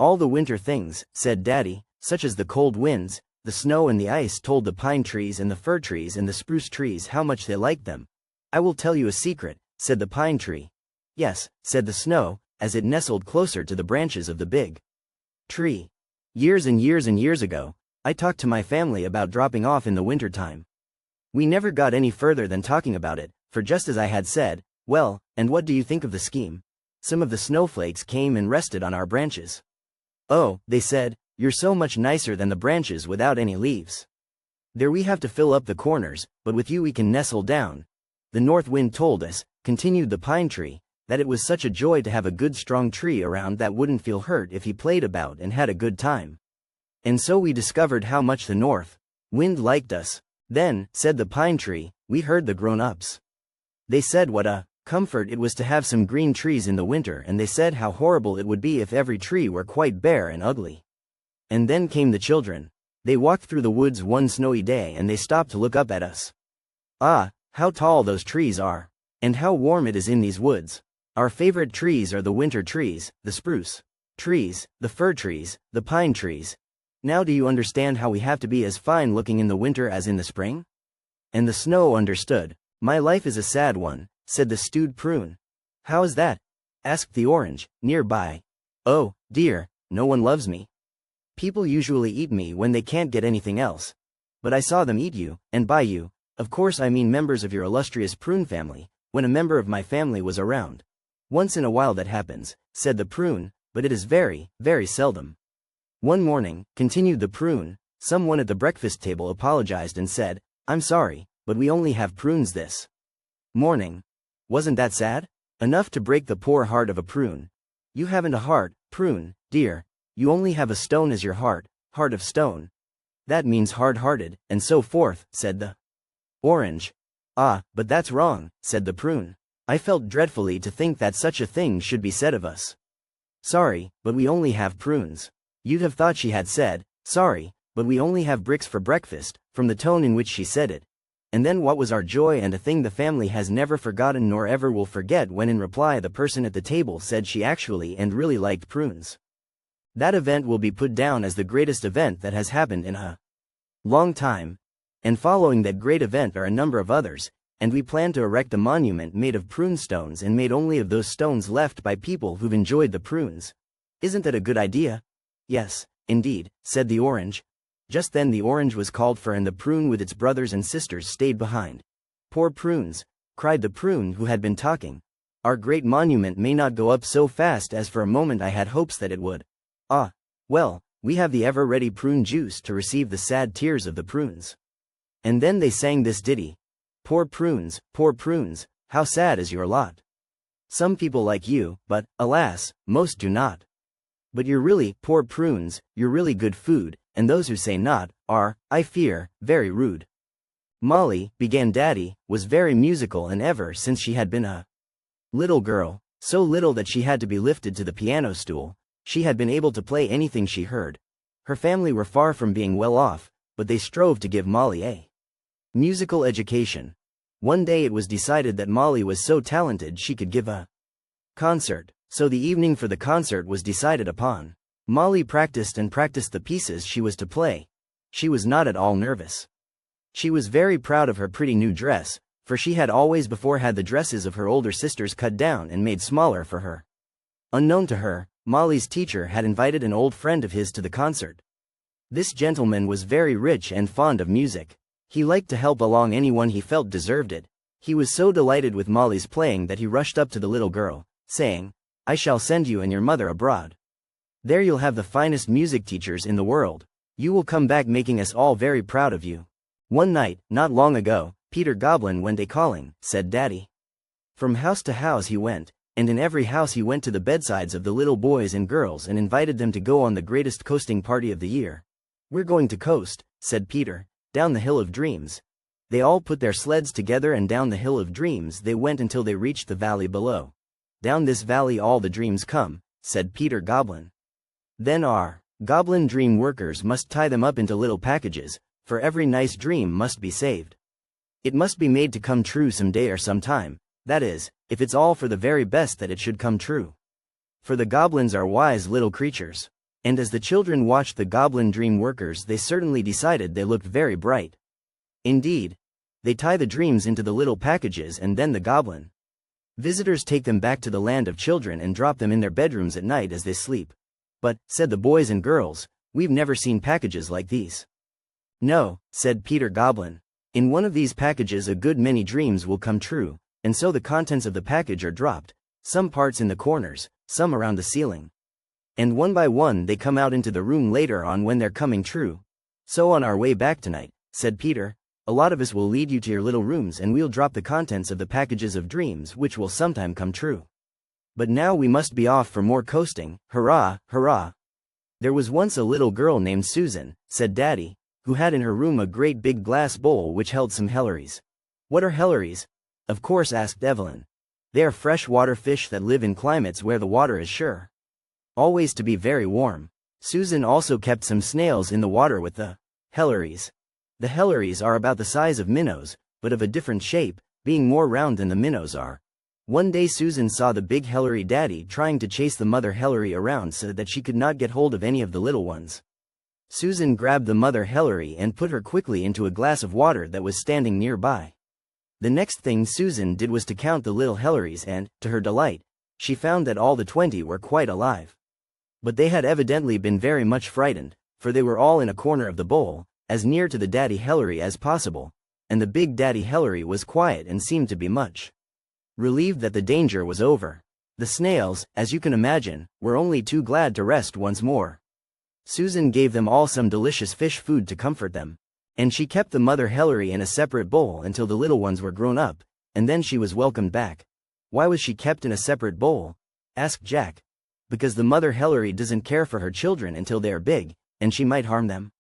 All the winter things, said Daddy, such as the cold winds, the snow and the ice told the pine trees and the fir trees and the spruce trees how much they liked them. I will tell you a secret, said the pine tree. Yes, said the snow, as it nestled closer to the branches of the big tree. Years and years and years ago, I talked to my family about dropping off in the winter time. We never got any further than talking about it, for just as I had said, well, and what do you think of the scheme? Some of the snowflakes came and rested on our branches. Oh, they said, you're so much nicer than the branches without any leaves. There we have to fill up the corners, but with you we can nestle down. The north wind told us, continued the pine tree, that it was such a joy to have a good strong tree around that wouldn't feel hurt if he played about and had a good time. And so we discovered how much the north wind liked us. Then, said the pine tree, we heard the grown-ups. They said what a comfort it was to have some green trees in the winter, and they said how horrible it would be if every tree were quite bare and ugly. And then came the children. They walked through the woods one snowy day and they stopped to look up at us. Ah, how tall those trees are! And how warm it is in these woods! Our favorite trees are the winter trees, the spruce trees, the fir trees, the pine trees. Now do you understand how we have to be as fine looking in the winter as in the spring? And the snow understood. My life is a sad one, said the stewed prune. How is that? Asked the orange, nearby. Oh, dear, no one loves me. People usually eat me when they can't get anything else. But I saw them eat you, and by you, of course I mean members of your illustrious prune family, when a member of my family was around. Once in a while that happens, said the prune, but it is very, very seldom. One morning, continued the prune, someone at the breakfast table apologized and said, I'm sorry, but we only have prunes this morning. Wasn't that sad? Enough to break the poor heart of a prune. You haven't a heart, prune, dear. You only have a stone as your heart of stone. That means hard-hearted, and so forth, said the orange. Ah, but that's wrong, said the prune. I felt dreadfully to think that such a thing should be said of us. Sorry, but we only have prunes. You'd have thought she had said, sorry, but we only have bricks for breakfast, from the tone in which she said it. And then what was our joy, and a thing the family has never forgotten nor ever will forget, when in reply the person at the table said she actually and really liked prunes. That event will be put down as the greatest event that has happened in a long time. And following that great event are a number of others, and we plan to erect a monument made of prune stones and made only of those stones left by people who've enjoyed the prunes. Isn't that a good idea? Yes, indeed, said the orange. Just then the orange was called for and the prune with its brothers and sisters stayed behind. Poor prunes, cried the prune who had been talking. Our great monument may not go up so fast as for a moment I had hopes that it would. Ah, well, we have the ever-ready prune juice to receive the sad tears of the prunes. And then they sang this ditty. Poor prunes, how sad is your lot. Some people like you, but, alas, most do not. But you're really, poor prunes, you're really good food, and those who say not, are, I fear, very rude. Molly, began Daddy, was very musical, and ever since she had been a little girl, so little that she had to be lifted to the piano stool, she had been able to play anything she heard. Her family were far from being well off, but they strove to give Molly a musical education. One day it was decided that Molly was so talented she could give a concert, so the evening for the concert was decided upon. Molly practiced and practiced the pieces she was to play. She was not at all nervous. She was very proud of her pretty new dress, for she had always before had the dresses of her older sisters cut down and made smaller for her. Unknown to her, Molly's teacher had invited an old friend of his to the concert. This gentleman was very rich and fond of music. He liked to help along anyone he felt deserved it. He was so delighted with Molly's playing that he rushed up to the little girl, saying, I shall send you and your mother abroad. There you'll have the finest music teachers in the world. You will come back making us all very proud of you. One night, not long ago, Peter Goblin went a-calling, said Daddy. From house to house he went, and in every house he went to the bedsides of the little boys and girls and invited them to go on the greatest coasting party of the year. We're going to coast, said Peter, down the Hill of Dreams. They all put their sleds together and down the Hill of Dreams they went until they reached the valley below. Down this valley all the dreams come, said Peter Goblin. Then our goblin dream workers must tie them up into little packages, for every nice dream must be saved. It must be made to come true some day or some time, that is, if it's all for the very best that it should come true. For the goblins are wise little creatures. And as the children watched the goblin dream workers, they certainly decided they looked very bright. Indeed, they tie the dreams into the little packages and then the goblin visitors take them back to the land of children and drop them in their bedrooms at night as they sleep. But, said the boys and girls, we've never seen packages like these. No, said Peter Goblin. In one of these packages a good many dreams will come true, and so the contents of the package are dropped, some parts in the corners, some around the ceiling. And one by one they come out into the room later on when they're coming true. So on our way back tonight, said Peter, a lot of us will lead you to your little rooms and we'll drop the contents of the packages of dreams which will sometime come true. But now we must be off for more coasting, hurrah, hurrah. There was once a little girl named Susan, said Daddy, who had in her room a great big glass bowl which held some helleries. What are helleries? Of course, asked Evelyn. They are freshwater fish that live in climates where the water is sure always to be very warm. Susan also kept some snails in the water with the helleries. The helleries are about the size of minnows, but of a different shape, being more round than the minnows are. One day Susan saw the big hellery daddy trying to chase the mother hellery around so that she could not get hold of any of the little ones. Susan grabbed the mother hellery and put her quickly into a glass of water that was standing nearby. The next thing Susan did was to count the little helleries and, to her delight, she found that all the 20 were quite alive. But they had evidently been very much frightened, for they were all in a corner of the bowl, as near to the daddy hellery as possible, and the big daddy hellery was quiet and seemed to be much relieved that the danger was over. The snails, as you can imagine, were only too glad to rest once more. Susan gave them all some delicious fish food to comfort them, and she kept the mother hellery in a separate bowl until the little ones were grown up, and then she was welcomed back. Why was she kept in a separate bowl? Asked Jack. Because the mother hellery doesn't care for her children until they are big, and she might harm them.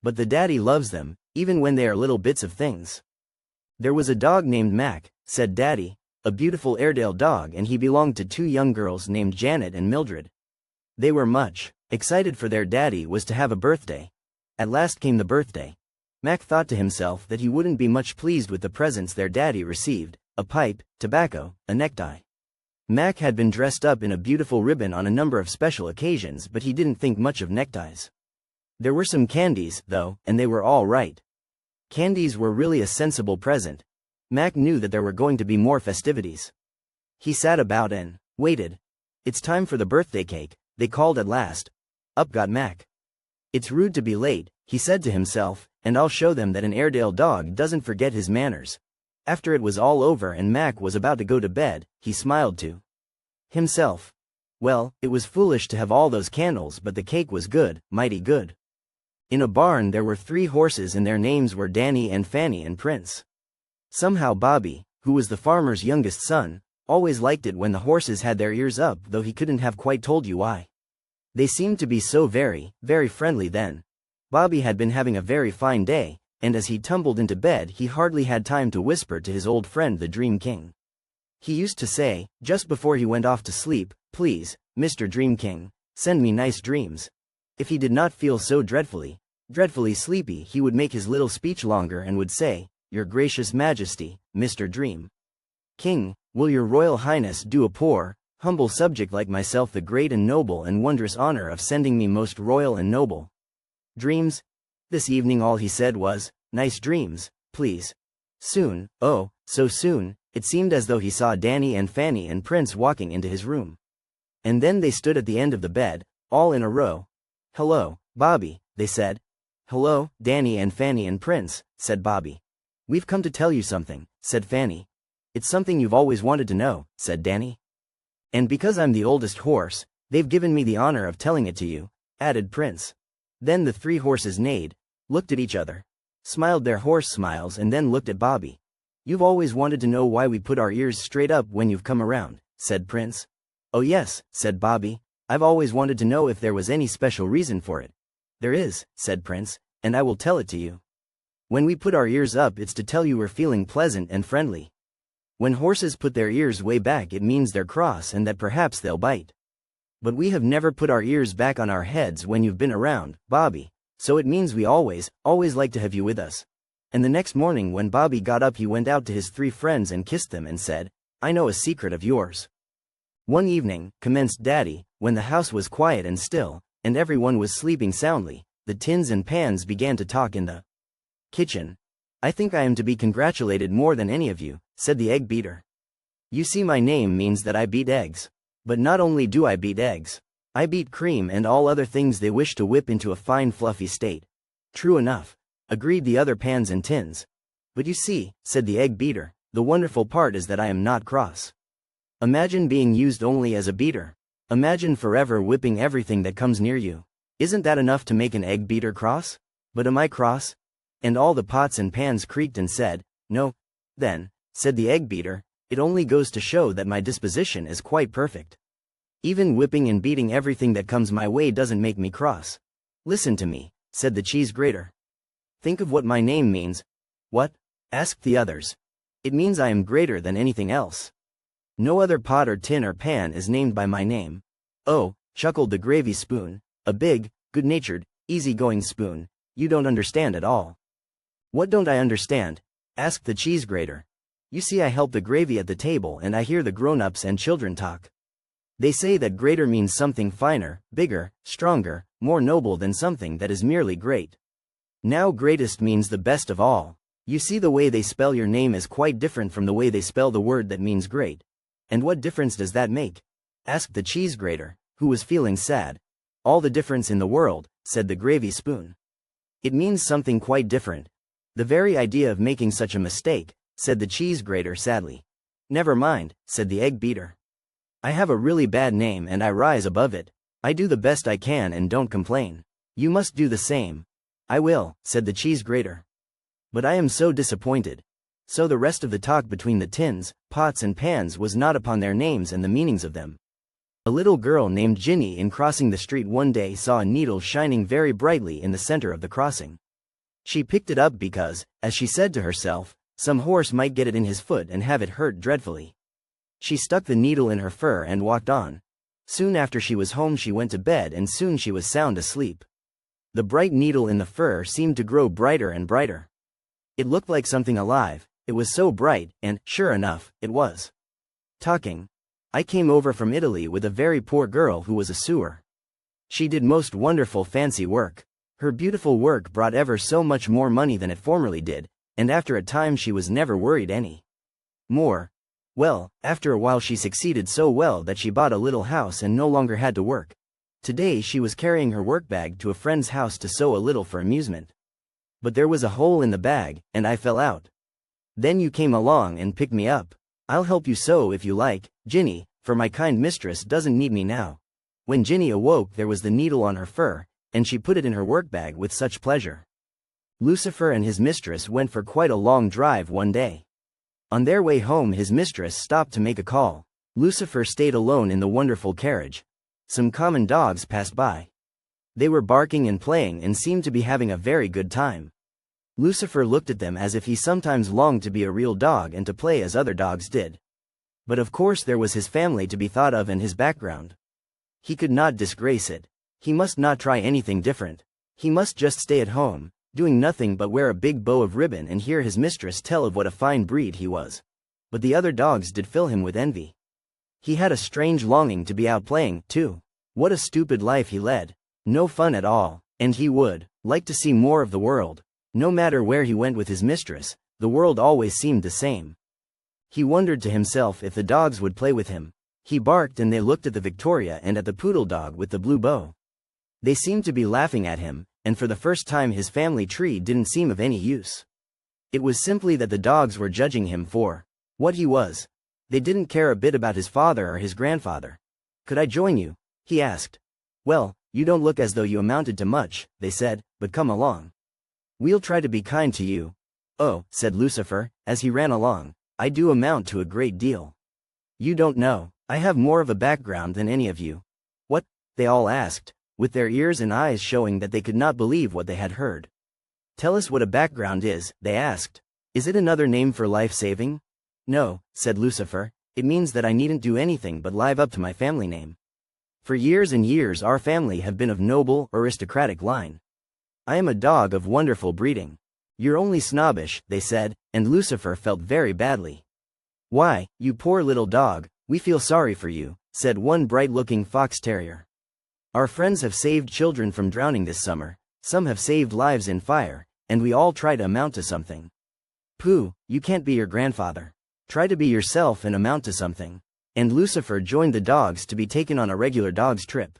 But the daddy loves them, even when they are little bits of things. There was a dog named Mac, said Daddy, a beautiful Airedale dog, and he belonged to 2 young girls named Janet and Mildred. They were much excited for their daddy was to have a birthday. At last came the birthday. Mac thought to himself that he wouldn't be much pleased with the presents their daddy received, a pipe, tobacco, a necktie. Mac had been dressed up in a beautiful ribbon on a number of special occasions, but he didn't think much of neckties. There were some candies, though, and they were all right. Candies were really a sensible present. Mac knew that there were going to be more festivities. He sat about and waited. It's time for the birthday cake, they called at last. Up got Mac. It's rude to be late, he said to himself, and I'll show them that an Airedale dog doesn't forget his manners. After it was all over and Mac was about to go to bed, he smiled to himself. Well, it was foolish to have all those candles, but the cake was good, mighty good. In a barn there were 3 horses and their names were Danny and Fanny and Prince. Somehow Bobby, who was the farmer's youngest son, always liked it when the horses had their ears up, though he couldn't have quite told you why. They seemed to be so very, very friendly then. Bobby had been having a very fine day, and as he tumbled into bed he hardly had time to whisper to his old friend the Dream King. He used to say, just before he went off to sleep, "Please, Mr. Dream King, send me nice dreams." If he did not feel so dreadfully sleepy, he would make his little speech longer and would say, "Your gracious majesty, Mr. Dream King, will your royal highness do a poor, humble subject like myself the great and noble and wondrous honor of sending me most royal and noble dreams?" This evening all he said was, "Nice dreams, please." Soon, oh, so soon, it seemed as though he saw Danny and Fanny and Prince walking into his room. And then they stood at the end of the bed, all in a row. "Hello, Bobby," they said. "Hello, Danny and Fanny and Prince," said Bobby. "We've come to tell you something," said Fanny. "It's something you've always wanted to know," said Danny. "And because I'm the oldest horse, they've given me the honor of telling it to you," added Prince. Then the 3 horses neighed, looked at each other, smiled their horse smiles, and then looked at Bobby. "You've always wanted to know why we put our ears straight up when you've come around," said Prince. "Oh yes," said Bobby, "I've always wanted to know if there was any special reason for it." "There is," said Prince, "and I will tell it to you. When we put our ears up, it's to tell you we're feeling pleasant and friendly. When horses put their ears way back, it means they're cross and that perhaps they'll bite. But we have never put our ears back on our heads when you've been around, Bobby, so it means we always like to have you with us." And the next morning when Bobby got up, he went out to his 3 friends and kissed them and said, "I know a secret of yours." One evening, commenced Daddy, when the house was quiet and still, and everyone was sleeping soundly, the tins and pans began to talk in the kitchen. "I think I am to be congratulated more than any of you," said the egg beater. "You see, my name means that I beat eggs. But not only do I beat eggs, I beat cream and all other things they wish to whip into a fine fluffy state." "True enough," agreed the other pans and tins. "But you see," said the egg beater, "the wonderful part is that I am not cross. Imagine being used only as a beater. Imagine forever whipping everything that comes near you. Isn't that enough to make an egg beater cross? But am I cross?" And all the pots and pans creaked and said, "No." "Then," said the egg beater, "it only goes to show that my disposition is quite perfect. Even whipping and beating everything that comes my way doesn't make me cross." "Listen to me," said the cheese grater. "Think of what my name means." "What?" asked the others. "It means I am greater than anything else. No other pot or tin or pan is named by my name." "Oh," chuckled the gravy spoon, a big, good-natured, easy-going spoon, "you don't understand at all." "What don't I understand?" asked the cheese grater. "You see, I help the gravy at the table and I hear the grown-ups and children talk. They say that greater means something finer, bigger, stronger, more noble than something that is merely great. Now greatest means the best of all. You see, the way they spell your name is quite different from the way they spell the word that means great." "And what difference does that make?" asked the cheese grater, who was feeling sad. "All the difference in the world," said the gravy spoon. "It means something quite different. The very idea of making such a mistake," said the cheese grater sadly. "Never mind," said the egg beater. "I have a really bad name and I rise above it. I do the best I can and don't complain. You must do the same." "I will," said the cheese grater. "But I am so disappointed." So the rest of the talk between the tins, pots and pans was not upon their names and the meanings of them. A little girl named Ginny, in crossing the street one day, saw a needle shining very brightly in the center of the crossing. She picked it up because, as she said to herself, some horse might get it in his foot and have it hurt dreadfully. She stuck the needle in her fur and walked on. Soon after she was home she went to bed and soon she was sound asleep. The bright needle in the fur seemed to grow brighter and brighter. It looked like something alive, it was so bright, and, sure enough, it was talking. "I came over from Italy with a very poor girl who was a sewer. She did most wonderful fancy work. Her beautiful work brought ever so much more money than it formerly did, and after a time she was never worried any more. Well, after a while she succeeded so well that she bought a little house and no longer had to work. Today she was carrying her work bag to a friend's house to sew a little for amusement. But there was a hole in the bag, and I fell out. Then you came along and picked me up. I'll help you sew if you like, Ginny, for my kind mistress doesn't need me now." When Ginny awoke there was the needle on her fur, and she put it in her work bag with such pleasure. Lucifer and his mistress went for quite a long drive one day. On their way home his mistress stopped to make a call. Lucifer stayed alone in the wonderful carriage. Some common dogs passed by. They were barking and playing and seemed to be having a very good time. Lucifer looked at them as if he sometimes longed to be a real dog and to play as other dogs did. But of course there was his family to be thought of and his background. He could not disgrace it. He must not try anything different. He must just stay at home, doing nothing but wear a big bow of ribbon and hear his mistress tell of what a fine breed he was. But the other dogs did fill him with envy. He had a strange longing to be out playing, too. What a stupid life he led. No fun at all, and he would like to see more of the world. No matter where he went with his mistress, the world always seemed the same. He wondered to himself if the dogs would play with him. He barked and they looked at the Victoria and at the poodle dog with the blue bow. They seemed to be laughing at him, and for the first time his family tree didn't seem of any use. It was simply that the dogs were judging him for what he was. They didn't care a bit about his father or his grandfather. "Could I join you?" he asked. "Well, you don't look as though you amounted to much," they said, "but come along. We'll try to be kind to you." "Oh," said Lucifer, as he ran along, "I do amount to a great deal. You don't know, I have more of a background than any of you." "What?" they all asked, with their ears and eyes showing that they could not believe what they had heard. "Tell us what a background is," they asked. "Is it another name for life-saving?" "No," said Lucifer, "it means that I needn't do anything but live up to my family name. For years and years our family have been of noble, aristocratic line. I am a dog of wonderful breeding." "You're only snobbish," they said, and Lucifer felt very badly. "Why, you poor little dog, we feel sorry for you," said one bright-looking fox terrier. Our friends have saved children from drowning this summer, some have saved lives in fire, and we all try to amount to something. Pooh, you can't be your grandfather. Try to be yourself and amount to something. And Lucifer joined the dogs to be taken on a regular dog's trip.